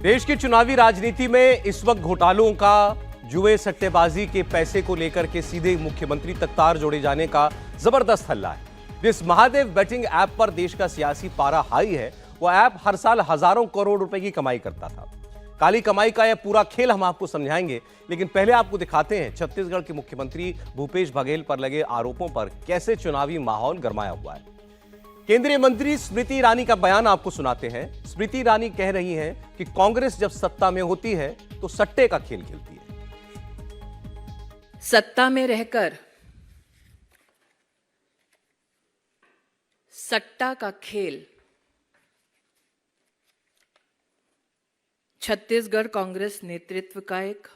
देश की चुनावी राजनीति में इस वक्त घोटालों का, जुए सट्टेबाजी के पैसे को लेकर के सीधे मुख्यमंत्री तक तार जोड़े जाने का जबरदस्त हल्ला है। जिस महादेव बेटिंग ऐप पर देश का सियासी पारा हाई है, वह ऐप हर साल हजारों करोड़ रुपए की कमाई करता था। काली कमाई का यह पूरा खेल हम आपको समझाएंगे, लेकिन पहले आपको दिखाते हैं छत्तीसगढ़ के मुख्यमंत्री भूपेश बघेल पर लगे आरोपों पर कैसे चुनावी माहौल गरमाया हुआ है। केंद्रीय मंत्री स्मृति ईरानी का बयान आपको सुनाते हैं। स्मृति ईरानी कह रही हैं कि कांग्रेस जब सत्ता में होती है तो सट्टे का खेल खेलती है। सत्ता में रहकर सट्टा का खेल छत्तीसगढ़ कांग्रेस नेतृत्व का एक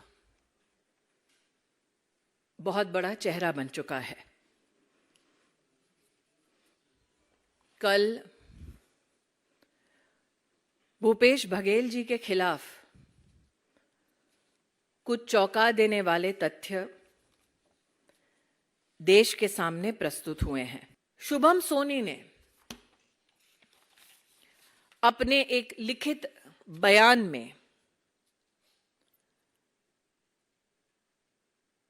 बहुत बड़ा चेहरा बन चुका है। कल भूपेश बघेल जी के खिलाफ कुछ चौंका देने वाले तथ्य देश के सामने प्रस्तुत हुए हैं। शुभम सोनी ने अपने एक लिखित बयान में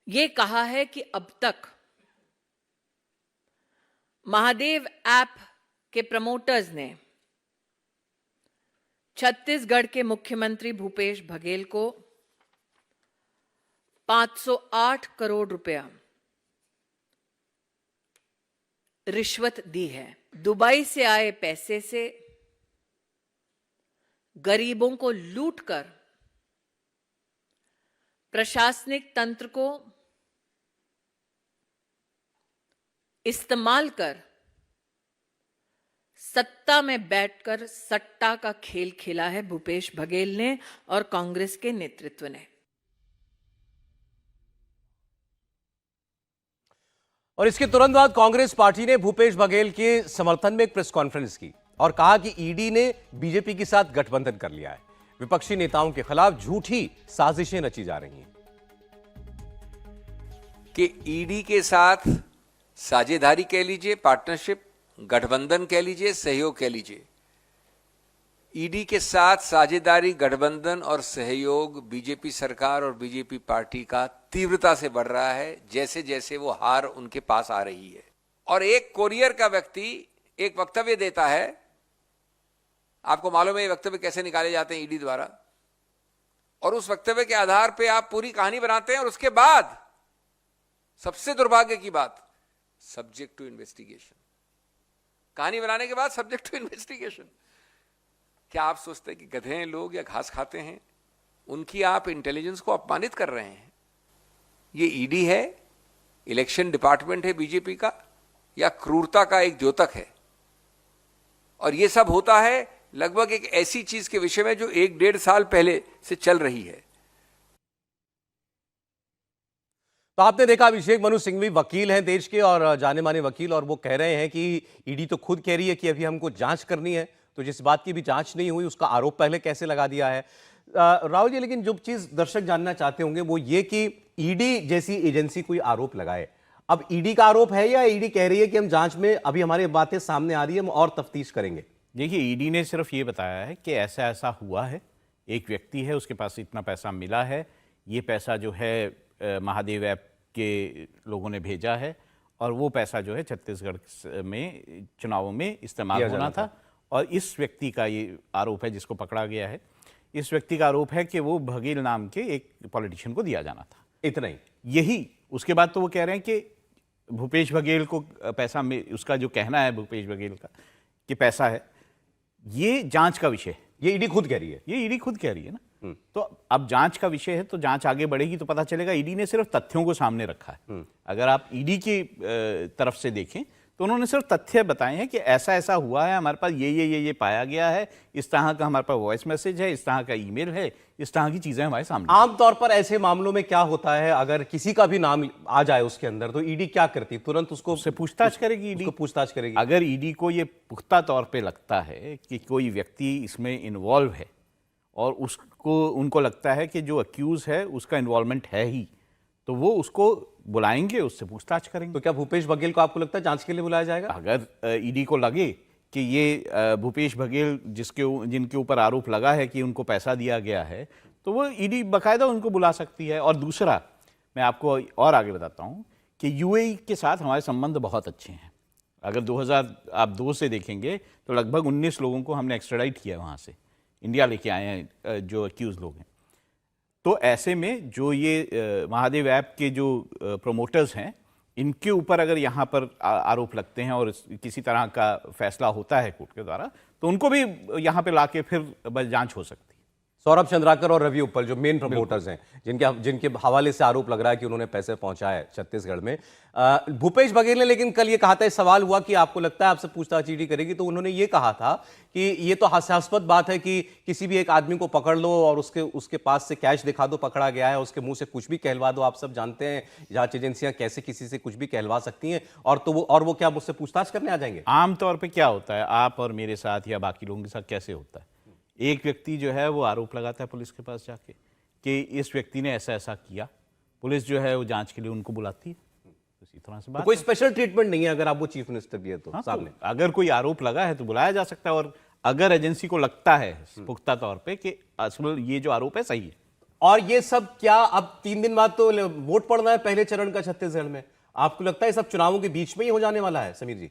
यह कहा है कि अब तक महादेव ऐप के प्रमोटर्स ने छत्तीसगढ़ के मुख्यमंत्री भूपेश बघेल को 508 करोड़ रुपया रिश्वत दी है। दुबई से आए पैसे से गरीबों को लूटकर प्रशासनिक तंत्र को इस्तेमाल कर सत्ता में बैठकर सट्टा का खेल खेला है भूपेश बघेल ने और कांग्रेस के नेतृत्व ने। और इसके तुरंत बाद कांग्रेस पार्टी ने भूपेश बघेल के समर्थन में एक प्रेस कॉन्फ्रेंस की और कहा कि ईडी ने बीजेपी के साथ गठबंधन कर लिया है। विपक्षी नेताओं के खिलाफ झूठी साजिशें रची जा रही हैं कि ईडी के साथ साझेदारी कह लीजिए, पार्टनरशिप, गठबंधन कह लीजिए, सहयोग कह लीजिए। ईडी के साथ साझेदारी, गठबंधन और सहयोग बीजेपी सरकार और बीजेपी पार्टी का तीव्रता से बढ़ रहा है जैसे जैसे वो हार उनके पास आ रही है। और एक कोरियर का व्यक्ति एक वक्तव्य देता है, आपको मालूम है ये वक्तव्य कैसे निकाले जाते हैं ईडी द्वारा, और उस वक्तव्य के आधार पर आप पूरी कहानी बनाते हैं और उसके बाद सबसे दुर्भाग्य की बात, सब्जेक्ट टू इन्वेस्टिगेशन। कहानी बनाने के बाद सब्जेक्ट टू इन्वेस्टिगेशन। क्या आप सोचते हैं कि गधे हैं लोग या घास खाते हैं? उनकी आप इंटेलिजेंस को अपमानित कर रहे हैं। ये ईडी है, इलेक्शन डिपार्टमेंट है बीजेपी का, या क्रूरता का एक द्योतक है? और ये सब होता है लगभग एक ऐसी चीज के विषय में जो 1-1.5 साल पहले से चल रही है। तो आपने देखा अभिषेक मनु सिंघवी वकील हैं देश के और जाने माने वकील, और वो कह रहे हैं कि ईडी तो खुद कह रही है कि अभी हमको जांच करनी है, तो जिस बात की भी जांच नहीं हुई उसका आरोप पहले कैसे लगा दिया है। राहुल जी, लेकिन जो चीज दर्शक जानना चाहते होंगे वो ये कि ईडी जैसी एजेंसी कोई आरोप लगाए, अब ईडी का आरोप है या ईडी कह रही है कि हम जांच में, अभी हमारी बातें सामने आ रही है, हम और तफ्तीश करेंगे? देखिए, ईडी ने सिर्फ ये बताया है कि ऐसा ऐसा हुआ है, एक व्यक्ति है उसके पास इतना पैसा मिला है, ये पैसा जो है महादेव ऐप के लोगों ने भेजा है और वो पैसा जो है छत्तीसगढ़ में चुनावों में इस्तेमाल होना था। और इस व्यक्ति का ये आरोप है जिसको पकड़ा गया है, इस व्यक्ति का आरोप है कि वो बघेल नाम के एक पॉलिटिशियन को दिया जाना था। इतना ही? यही। उसके बाद तो वो कह रहे हैं कि भूपेश बघेल को पैसा में, उसका जो कहना है भूपेश बघेल का कि पैसा है, ये जांच का विषय है। ये ईडी खुद कह रही है? ये ईडी खुद कह रही है ना। तो अब जांच का विषय है तो जांच आगे बढ़ेगी तो पता चलेगा। ईडी ने सिर्फ तथ्यों को सामने रखा है। अगर आप ईडी की तरफ से देखें तो उन्होंने सिर्फ तथ्य बताए हैं कि ऐसा ऐसा हुआ है, हमारे पास ये पाया गया है, इस तरह का हमारे पास वॉइस मैसेज है, इस तरह का ईमेल है, इस तरह की चीजें हमारे सामने। आमतौर पर ऐसे मामलों में क्या होता है, अगर किसी का भी नाम आ जाए उसके अंदर तो ईडी क्या करती है? तुरंत उसको पूछताछ करेगी। ईडी पूछताछ करेगी। अगर ईडी को ये पुख्ता तौर पे लगता है कि कोई व्यक्ति इसमें इन्वॉल्व है और उनको लगता है कि जो अक्यूज है उसका इन्वॉल्वमेंट है ही, तो वो उसको बुलाएंगे, उससे पूछताछ करेंगे। तो क्या भूपेश बघेल को आपको लगता है जांच के लिए बुलाया जाएगा? अगर ईडी को लगे कि ये भूपेश बघेल जिनके ऊपर आरोप लगा है कि उनको पैसा दिया गया है, तो वो ईडी बाकायदा उनको बुला सकती है। और दूसरा मैं आपको और आगे बताता हूँ कि यूएई के साथ हमारे संबंध बहुत अच्छे हैं। अगर 2002 से देखेंगे तो लगभग 19 लोगों को हमने एक्स्ट्राडाइट किया है वहाँ से, इंडिया लेके आए हैं जो एक्यूज लोग हैं। तो ऐसे में जो ये महादेव ऐप के जो प्रोमोटर्स हैं, इनके ऊपर अगर यहाँ पर आरोप लगते हैं और किसी तरह का फैसला होता है कोर्ट के द्वारा, तो उनको भी यहाँ पे लाके फिर बस जांच हो सकती है। सौरभ चंद्राकर और रवि उप्पल जो मेन प्रमोटर्स हैं, जिनके हवाले से आरोप लग रहा है कि उन्होंने पैसे पहुंचाए छत्तीसगढ़ में। भूपेश बघेल ने लेकिन कल ये कहा था, इस सवाल हुआ कि आपको लगता है आपसे पूछताछ ईडी करेगी, तो उन्होंने ये कहा था कि ये तो हास्यास्पद बात है कि किसी भी एक आदमी को पकड़ लो और उसके पास से कैश दिखा दो पकड़ा गया है, उसके मुंह से कुछ भी कहलवा दो। आप सब जानते हैं जांच एजेंसियां कैसे किसी से कुछ भी कहलवा सकती हैं, और वो क्या मुझसे पूछताछ करने आ जाएंगे? आमतौर पर क्या होता है, आप और मेरे साथ या बाकी लोगों के साथ कैसे होता है, एक व्यक्ति जो है वो आरोप लगाता है पुलिस के पास जाके कि इस व्यक्ति ने ऐसा ऐसा किया, पुलिस जो है वो जांच के लिए उनको बुलाती है। इसी तरह से बात, तो कोई स्पेशल ट्रीटमेंट नहीं है अगर आप वो चीफ मिनिस्टर भी है तो? हाँ, सामने तो अगर कोई आरोप लगा है तो बुलाया जा सकता है, और अगर एजेंसी को लगता है पुख्ता तौर पे कि असल ये जो आरोप है सही है। और ये सब क्या, अब 3 दिन बाद तो वोट पड़ना है पहले चरण का छत्तीसगढ़ में, आपको लगता है सब चुनावों के बीच में ही हो जाने वाला है? समीर जी,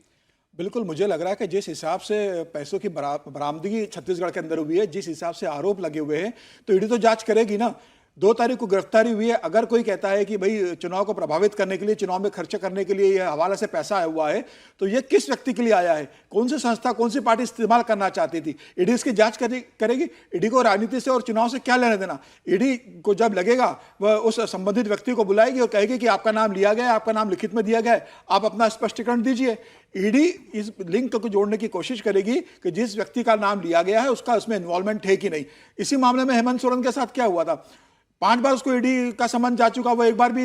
बिल्कुल, मुझे लग रहा है कि जिस हिसाब से पैसों की बरामदगी छत्तीसगढ़ के अंदर हुई है, जिस हिसाब से आरोप लगे हुए हैं, तो ईडी तो जांच करेगी ना। 2 तारीख को गिरफ्तारी हुई है। अगर कोई कहता है कि भाई चुनाव को प्रभावित करने के लिए, चुनाव में खर्चा करने के लिए यह हवाला से पैसा आया हुआ है, तो ये किस व्यक्ति के लिए आया है, कौन सी संस्था, कौन सी पार्टी इस्तेमाल करना चाहती थी? ईडी इसकी जांच करेगी। ईडी को राजनीति से और चुनाव से क्या लेना देना? ईडी को जब लगेगा वह उस संबंधित व्यक्ति को बुलाएगी और कहेगी कि आपका नाम लिया गया है, आपका नाम लिखित में दिया गया है, आप अपना स्पष्टीकरण दीजिए। ईडी इस लिंक को जोड़ने की कोशिश करेगी कि जिस व्यक्ति का नाम लिया गया है उसका उसमें इन्वॉल्वमेंट है कि नहीं। इसी मामले में हेमंत सोरेन के साथ क्या हुआ था? 5 बार उसको ईडी का समन जा चुका, वो एक बार भी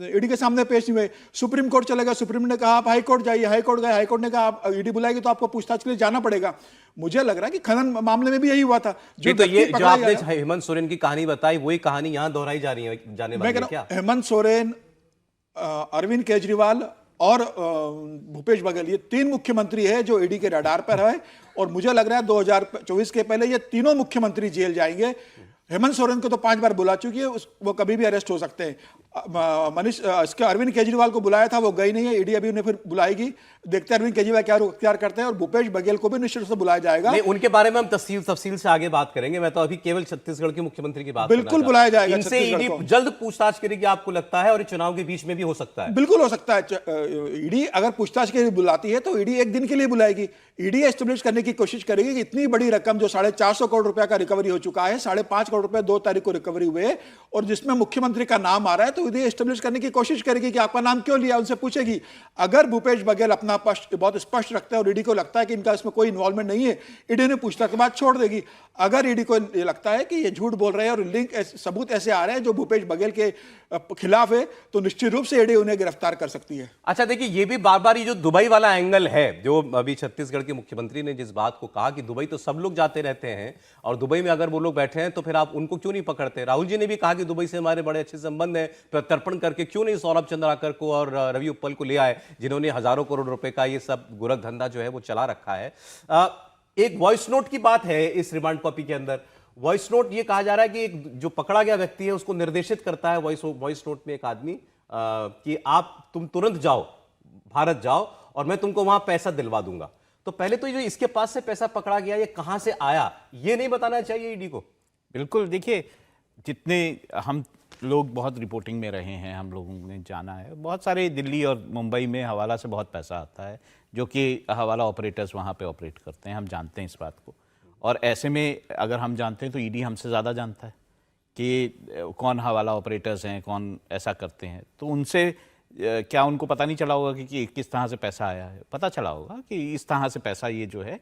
ईडी के सामने पेश नहीं हुए। सुप्रीम कोर्ट चले गए, सुप्रीम ने कहा आप हाई कोर्ट जाइए, हाई कोर्ट गए, हाई कोर्ट ने कहा आप ईडी बुलाएगी तो आपको पूछताछ के लिए जाना पड़ेगा। मुझे लग रहा है कि खनन मामले में भी यही हुआ था। तो ये जो आपने हेमंत सोरेन की कहानी बताई, वही कहानी यहां दोहराई जाने वाली है क्या? हेमंत सोरेन, अरविंद केजरीवाल और भूपेश बघेल, ये 3 मुख्यमंत्री है जो ईडी के रडार पर है, और मुझे लग रहा है 2024 के पहले ये तीनों मुख्यमंत्री जेल जाएंगे। हेमंत सोरेन को तो 5 बार बुला चुकी है, वो कभी भी अरेस्ट हो सकते हैं। इसके अरविंद केजरीवाल को बुलाया था, वो गई नहीं है, ईडी अभी उन्हें फिर बुलाएगी। देखते हैं अरविंद केजरीवाल क्या अख्तियार करते हैं, और भूपेश बघेल को भी निश्चित रूप से बुलाया जाएगा। नहीं, उनके बारे में हम तफसील से आगे बात करेंगे। मैं तो अभी केवल छत्तीसगढ़ के मुख्यमंत्री की बात बिल्कुल बुलाया जाएगा। इनसे ईडी जल्द पूछताछ करेगी आपको लगता है, और चुनाव के बीच में भी हो सकता है? बिल्कुल हो सकता है। ईडी अगर पूछताछ के लिए बुलाती है तो ईडी एक दिन के लिए बुलाएगी। ईडी एस्टेब्लिश करने की कोशिश करेगी कि इतनी बड़ी रकम जो 450 करोड़ रुपए का रिकवरी हो चुका है, 5.5 करोड़ रुपए 2 तारीख को रिकवरी हुए, और जिसमें मुख्यमंत्री का नाम आ रहा है, तो ईडी एस्टेब्लिश करने की कोशिश करेगी कि आपका नाम क्यों लिया, उनसे पूछेगी। अगर भूपेश बघेल अपना पक्ष बहुत स्पष्ट रखता है और ईडी को लगता है कि इनका इसमें कोई इन्वॉल्वमेंट नहीं है, ईडी ने पूछताछ के बाद छोड़ देगी। अगर ईडी को ये लगता है कि ये झूठ बोल रहे हैं और लिंक सबूत ऐसे आ रहे हैं जो भूपेश बघेल के खिलाफ है, तो निश्चित रूप से ईडी उन्हें गिरफ्तार कर सकती है। अच्छा, देखिए, ये भी बार बार ये जो दुबई वाला एंगल है, जो अभी छत्तीसगढ़ के मुख्यमंत्री ने जिस बात को कहा कि दुबई तो सब लोग जाते रहते हैं, और दुबई में अगर वो लोग बैठे हैं तो फिर आप उनको क्यों नहीं पकड़ते? राहुल जी ने भी कहा कि दुबई से हमारे बड़े अच्छे संबंध हैं, प्रत्यर्पण करके क्यों नहीं सौरभ चंद्राकर को और रवि उप्पल को ले आए, जिन्होंने हजारों करोड़ रुपए का ये सब गोरख धंधा जो है वो चला रखा है। एक वॉइस नोट की बात है इस रिमांड कॉपी के अंदर। वॉइस नोट, ये कहा जा रहा है कि एक जो पकड़ा गया व्यक्ति है उसको निर्देशित करता है वॉइस नोट में एक आदमी कि तुम तुरंत जाओ, भारत जाओ, और मैं तुमको वहां पैसा दिलवा दूंगा। तो पहले तो ये जो इसके पास से पैसा पकड़ा गया, ये कहां से आया, ये नहीं बताना चाहिए ईडी को? बिल्कुल, देखिए, जितने हम लोग बहुत रिपोर्टिंग में रहे हैं, हम लोगों ने जाना है, बहुत सारे दिल्ली और मुंबई में हवाला से बहुत पैसा आता है, जो कि हवाला ऑपरेटर्स वहाँ पे ऑपरेट करते हैं। हम जानते हैं इस बात को, और ऐसे में अगर हम जानते हैं तो ईडी हमसे ज़्यादा जानता है कि कौन हवाला ऑपरेटर्स हैं, कौन ऐसा करते हैं। तो उनसे क्या उनको पता नहीं चला होगा कि किस तरह से पैसा आया है? पता चला होगा कि इस तरह से पैसा ये जो है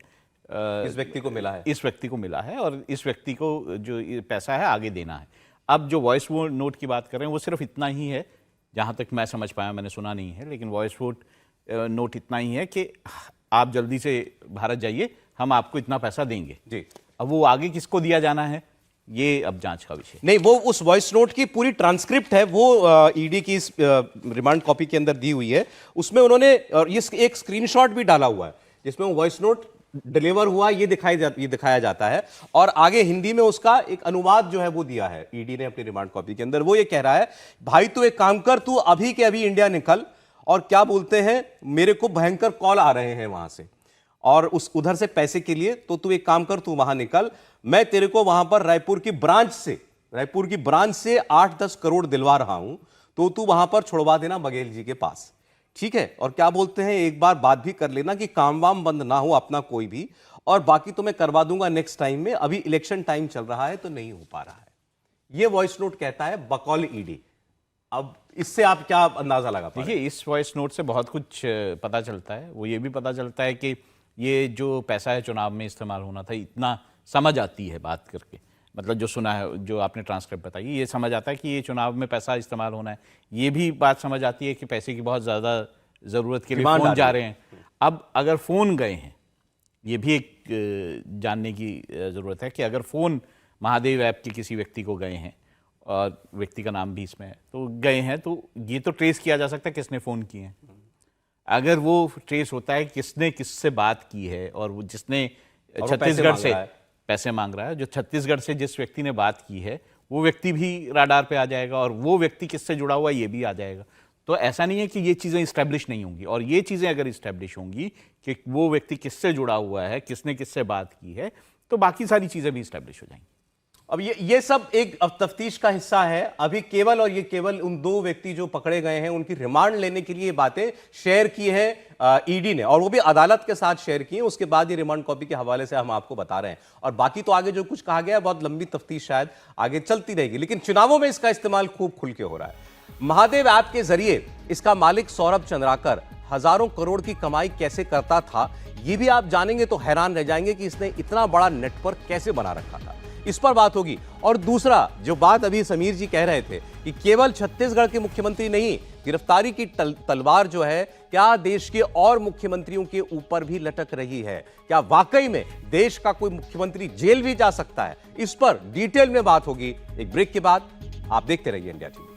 इस व्यक्ति को मिला है, इस व्यक्ति को मिला है, और इस व्यक्ति को जो पैसा है आगे देना है। अब जो वॉइस नोट की बात कर रहे हैं वो सिर्फ इतना ही है, जहाँ तक मैं समझ पाया, मैंने सुना नहीं है, लेकिन वॉइस नोट इतना ही है कि आप जल्दी से भारत जाइए, हम आपको इतना पैसा देंगे जी। अब वो आगे किसको दिया जाना है, ये अब जांच का विषय नहीं। वो उस वॉइस नोट की पूरी ट्रांसक्रिप्ट है, वो ईडी की इस रिमांड कॉपी के अंदर दी हुई है। उसमें उन्होंने ये एक स्क्रीनशॉट भी डाला हुआ है जिसमें वो वॉइस नोट डिलीवर हुआ ये दिखाया जाता है, और आगे हिंदी में उसका एक अनुवाद जो है वो दिया है ईडी ने अपनी रिमांड कॉपी के अंदर। वो ये कह रहा है, भाई तू एक काम कर, तू अभी के अभी इंडिया निकल, और क्या बोलते हैं, मेरे को भयंकर कॉल आ रहे हैं वहां से और उस उधर से पैसे के लिए, तो तू एक काम कर, तू वहां निकल, मैं तेरे को वहां पर रायपुर की ब्रांच से 8-10 करोड़ दिलवा रहा हूं, तो तू वहां पर छुड़वा देना बघेल जी के पास, ठीक है। और क्या बोलते हैं, एक बार बात भी कर लेना कि काम वाम बंद ना हो अपना कोई भी, और बाकी तो मैं करवा दूंगा नेक्स्ट टाइम में, अभी इलेक्शन टाइम चल रहा है तो नहीं हो पा रहा है। ये वॉइस नोट कहता है बकौल ईडी। अब इससे आप क्या अंदाजा लगा पा रहे हैं? देखिए, इस वॉइस नोट से बहुत कुछ पता चलता है। वो ये भी पता चलता है कि ये जो पैसा है चुनाव में इस्तेमाल होना था, इतना समझ आती है बात करके, मतलब जो सुना है, जो आपने ट्रांसक्रिप्ट बताई, ये समझ आता है कि ये चुनाव में पैसा इस्तेमाल होना है। ये भी बात समझ आती है कि पैसे की बहुत ज़्यादा ज़रूरत के लिए फ़ोन जा रहे हैं। अब अगर फ़ोन गए हैं, ये भी एक जानने की ज़रूरत है कि अगर फ़ोन महादेव ऐप के किसी व्यक्ति को गए हैं, और व्यक्ति का नाम भी इसमें है, तो गए हैं, तो ये तो ट्रेस किया जा सकता है किसने फ़ोन किए हैं। अगर वो ट्रेस होता है किसने किससे बात की है, और वो जिसने छत्तीसगढ़ से पैसे मांग रहा है, जो छत्तीसगढ़ से जिस व्यक्ति ने बात की है, वो व्यक्ति भी राडार पे आ जाएगा, और वो व्यक्ति किससे जुड़ा हुआ है ये भी आ जाएगा। तो ऐसा नहीं है कि ये चीज़ें इस्टेब्लिश नहीं होंगी, और ये चीज़ें अगर इस्टेब्लिश होंगी कि वो व्यक्ति किससे जुड़ा हुआ है, किसने किससे बात की है, तो बाकी सारी चीज़ें भी इस्टेब्लिश हो जाएंगी। अब ये सब एक तफ्तीश का हिस्सा है। अभी केवल उन 2 व्यक्ति जो पकड़े गए हैं उनकी रिमांड लेने के लिए ये बातें शेयर की है ईडी ने, और वो भी अदालत के साथ शेयर की है। उसके बाद ये रिमांड कॉपी के हवाले से हम आपको बता रहे हैं, और बाकी तो आगे जो कुछ कहा गया है, बहुत लंबी तफ्तीश शायद आगे चलती रहेगी, लेकिन चुनावों में इसका इस्तेमाल खूब खुल के हो रहा है। महादेव ऐप के जरिए इसका मालिक सौरभ चंद्राकर हजारों करोड़ की कमाई कैसे करता था, ये भी आप जानेंगे तो हैरान रह जाएंगे कि इसने इतना बड़ा नेटवर्क कैसे बना रखा था। इस पर बात होगी। और दूसरा जो बात अभी समीर जी कह रहे थे कि केवल छत्तीसगढ़ के मुख्यमंत्री नहीं, गिरफ्तारी की तलवार जो है क्या देश के और मुख्यमंत्रियों के ऊपर भी लटक रही है? क्या वाकई में देश का कोई मुख्यमंत्री जेल भी जा सकता है? इस पर डिटेल में बात होगी एक ब्रेक के बाद। आप देखते रहिए इंडिया टीवी।